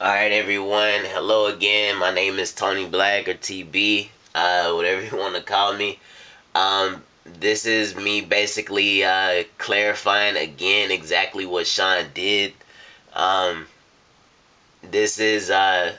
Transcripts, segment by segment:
Alright, everyone. Hello again. My name is Tony Black or TB, whatever you want to call me. This is me basically clarifying again exactly what Sean did. Um, this is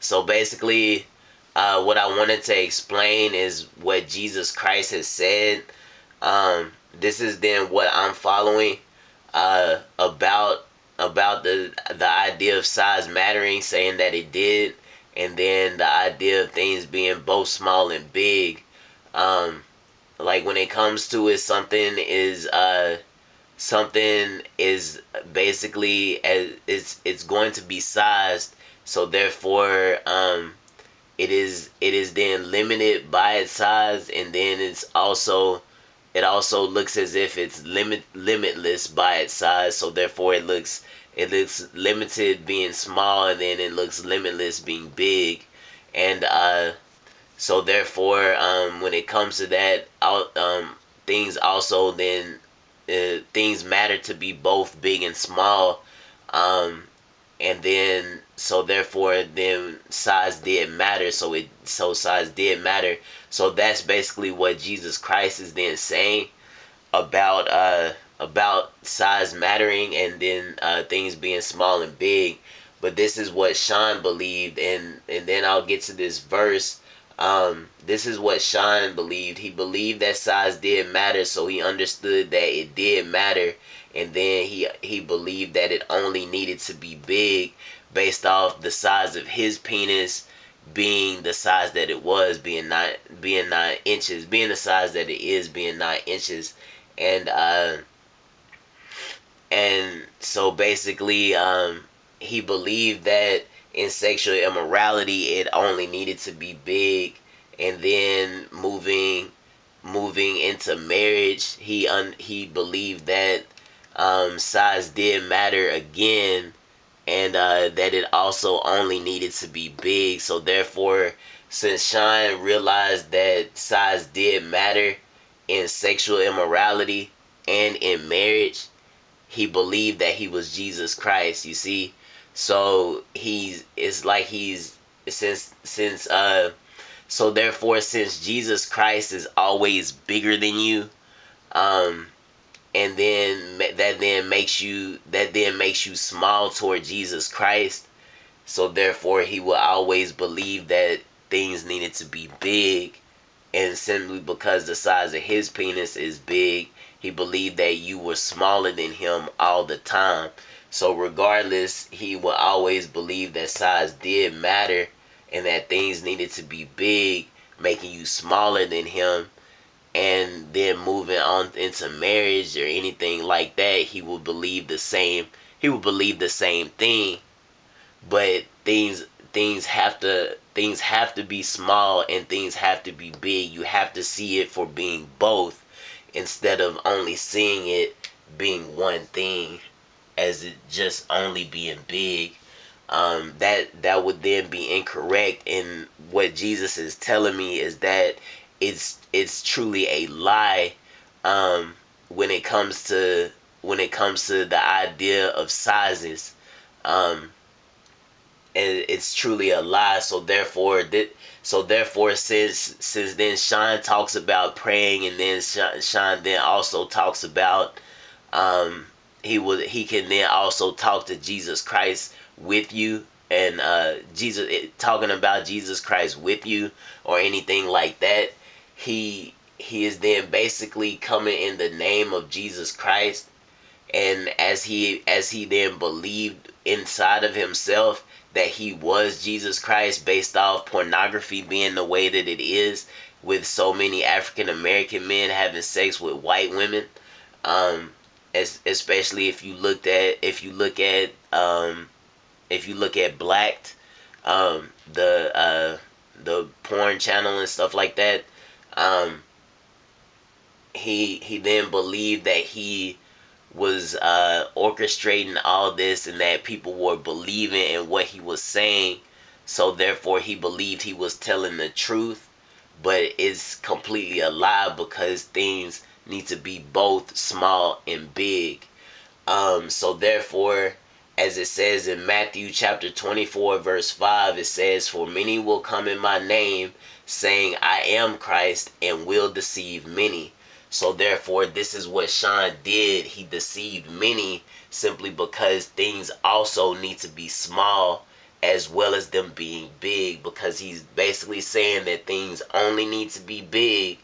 so basically what I wanted to explain is what Jesus Christ has said. This is then what I'm following about the idea of size mattering, saying that it did, and then the idea of things being both small and big. Um, like when it comes to it, something is basically as it's going to be sized, so therefore it is then limited by its size, and then it also looks as if it's limitless by its size, so therefore it looks limited being small, and then it looks limitless being big. And so therefore when it comes to that, things also then things matter to be both big and small. And then so therefore then size did matter, so size did matter. So that's basically what Jesus Christ is then saying about size mattering, and then things being small and big. But this is what Sean believed, and then I'll get to this verse. This is what Sean believed. He believed that size did matter, so he understood that it did matter, and then he believed that it only needed to be big based off the size of his penis being the size that it was, being 9 inches, being the size that it is, being 9 inches. And uh and so basically he believed that in sexual immorality it only needed to be big, and then moving into marriage, he believed that size did matter again, and that it also only needed to be big. So therefore, since Sean realized that size did matter in sexual immorality and in marriage, he believed that he was Jesus Christ. You see, so it's like he's since so therefore, since Jesus Christ is always bigger than you, um, and then that then makes you small toward Jesus Christ. So therefore, he will always believe that things needed to be big, and simply because the size of his penis is big, he believed that you were smaller than him all the time. So regardless, he will always believe that size did matter, and that things needed to be big, making you smaller than him. And then moving on into marriage or anything like that, he will believe the same thing. But things have to be small, and things have to be big. You have to see it for being both, instead of only seeing it being one thing, as it just only being big. That would then be incorrect. And what Jesus is telling me is that it's truly a lie, um, when it comes to the idea of sizes. Um, and it's truly a lie. So therefore, since then Sean talks about praying, and then Sean then also talks about um he can then also talk to Jesus Christ with you, and talking about Jesus Christ with you or anything like that. He is then basically coming in the name of Jesus Christ, and as he then believed inside of himself that he was Jesus Christ, based off pornography being the way that it is, with so many African American men having sex with white women. um Especially if you look at Blacked, the porn channel and stuff like that. um he then believed that he was orchestrating all this, and that people were believing in what he was saying. So therefore, he believed he was telling the truth, but it's completely a lie, because things need to be both small and big. So therefore, as it says in Matthew chapter 24 verse 5, it says, "For many will come in my name, saying, I am Christ, and will deceive many." So therefore, this is what Sean did. He deceived many simply because things also need to be small as well as them being big, because he's basically saying that things only need to be big,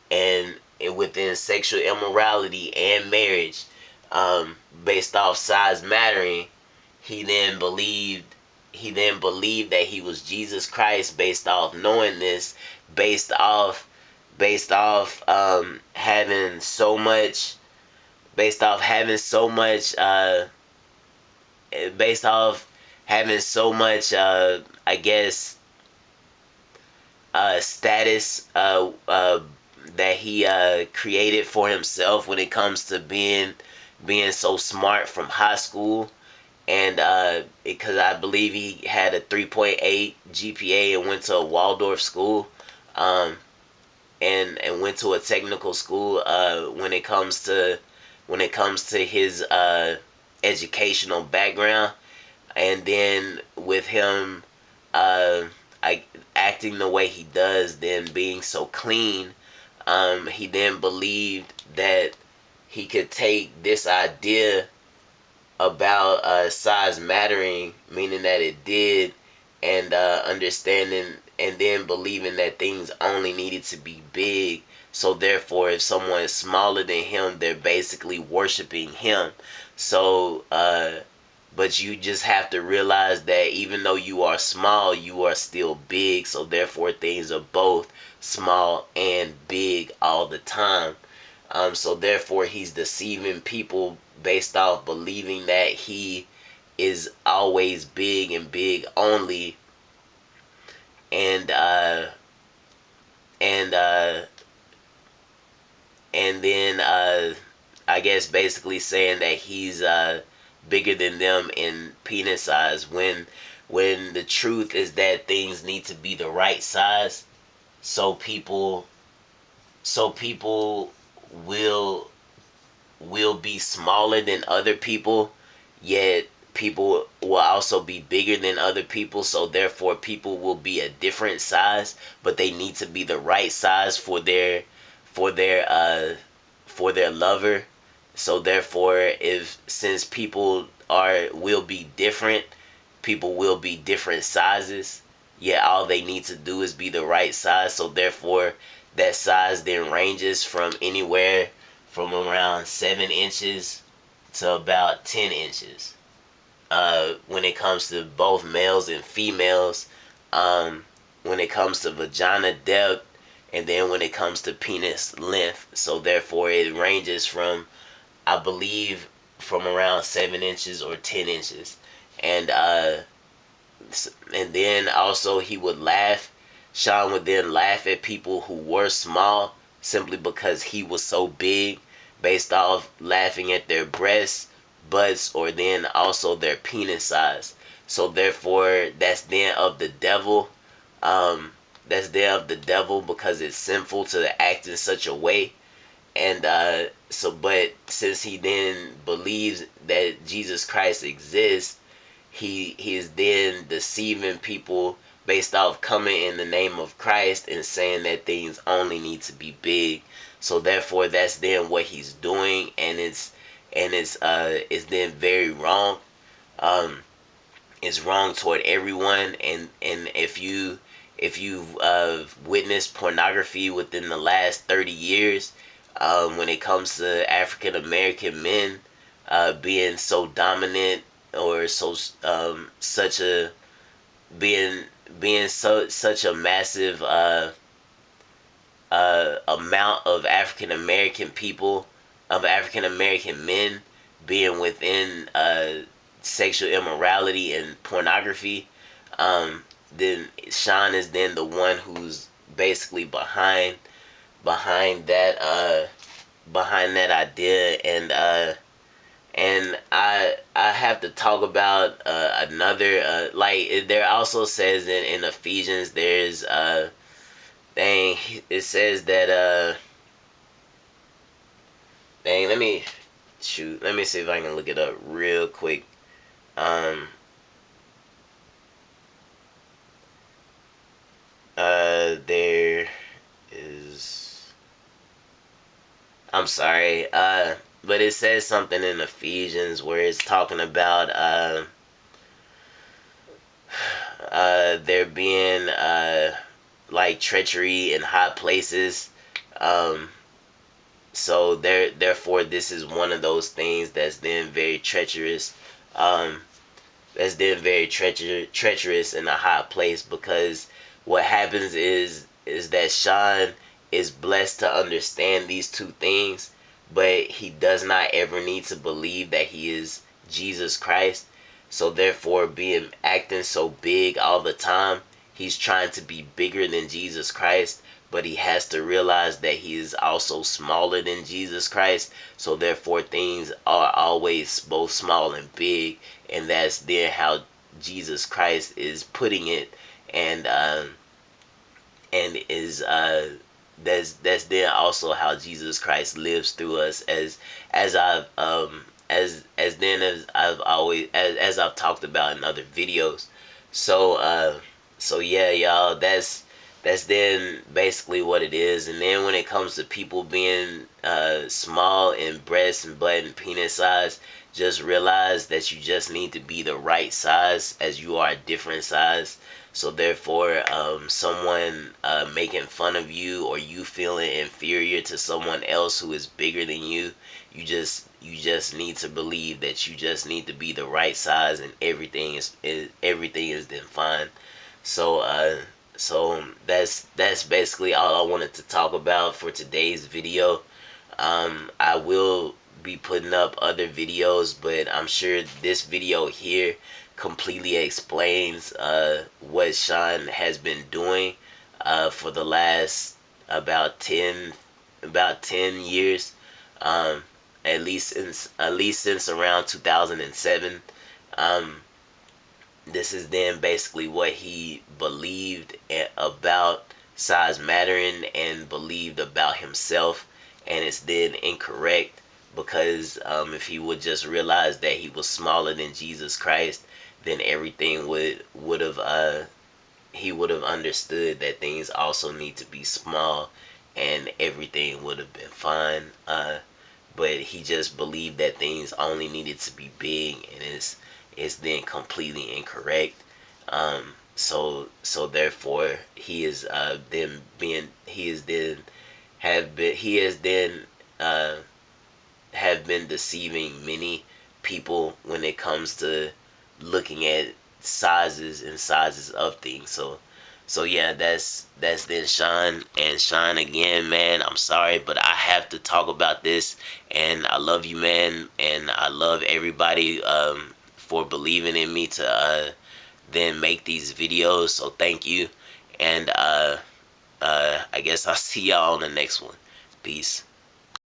and within sexual immorality and marriage, based off size mattering. He then believed that he was Jesus Christ based off knowing this, based off having so much, based off having so much based off having so much I guess status that he created for himself when it comes to being so smart from high school. And because I believe he had a 3.8 GPA and went to a Waldorf school, um, and went to a technical school. When it comes to his educational background, and then with him, uh, I, acting the way he does, then being so clean, he then believed that he could take this idea about size mattering, meaning that it did, and understanding, and then believing that things only needed to be big. So therefore, if someone is smaller than him, they're basically worshiping him. So, but you just have to realize that even though you are small, you are still big. So therefore, things are both small and big all the time. So therefore, he's deceiving people based off believing that he is always big and big only, and and and then I guess basically saying that he's bigger than them in penis size, when the truth is that things need to be the right size, so people will be smaller than other people, yet people will also be bigger than other people. So therefore, people will be a different size, but they need to be the right size for their for their lover. So therefore, if since people are will be different, people will be different sizes. Yeah, all they need to do is be the right size. So therefore, that size then ranges from anywhere from around 7 inches to about 10 inches. When it comes to both males and females, um, when it comes to vagina depth, and then when it comes to penis length. So therefore, it ranges from, I believe, from around 7 inches or 10 inches, and and then also he would laugh. Sean would then laugh at people who were small simply because he was so big, based off laughing at their breasts, butts, or then also their penis size. So therefore, that's then of the devil. Um, that's then of the devil because it's sinful to act in such a way. And but since he then believes that Jesus Christ exists, he is then deceiving people based off coming in the name of Christ and saying that things only need to be big. So therefore, that's then what he's doing, and it's then very wrong. Um, it's wrong toward everyone, and if you've witnessed pornography within the last 30 years, when it comes to African American men being so dominant, or so such a being such a massive amount of African American men being within sexual immorality and pornography, um, then Sean is then the one who's basically behind that idea. And I have to talk about another, like there also says in Ephesians, there's dang, it says that dang, let me see if I can look it up real quick. Um, there is. I'm sorry. But it says something in Ephesians where it's talking about there being like treachery in high places. Um, so therefore, this is one of those things that's then very treacherous. Um, that's then very treacherous in a high place, because what happens is that Sean is blessed to understand these two things, but he does not ever need to believe that he is Jesus Christ. So therefore, being acting so big all the time, he's trying to be bigger than Jesus Christ, but he has to realize that he is also smaller than Jesus Christ. So therefore, things are always both small and big, and that's then how Jesus Christ is putting it, and is that's then also how Jesus Christ lives through us, as I've as then as I've always as I've talked about in other videos. So so yeah, y'all, that's then basically what it is. And then when it comes to people being small in breast and butt and penis size, just realize that you just need to be the right size, as you are a different size. So therefore, someone making fun of you, or you feeling inferior to someone else who is bigger than you, you just need to believe that you just need to be the right size, and everything is then fine. So that's basically all I wanted to talk about for today's video. I will be putting up other videos, but I'm sure this video here completely explains what Sean has been doing for the last about 10 years, um, at least since around 2007. Um, this is then basically what he believed about size mattering, and believed about himself, and it's then incorrect, because if he would just realize that he was smaller than Jesus Christ, then everything would have he would have understood that things also need to be small, and everything would have been fine. But he just believed that things only needed to be big, and it's then completely incorrect. So therefore, he is then being he is then have been he has then uh, have been deceiving many people when it comes to looking at sizes and sizes of things. So yeah, that's then Sean. And Sean, again, man, I'm sorry, but I have to talk about this, and I love you, man, and I love everybody for believing in me to then make these videos. So thank you, and I guess I'll see y'all on the next one. Peace.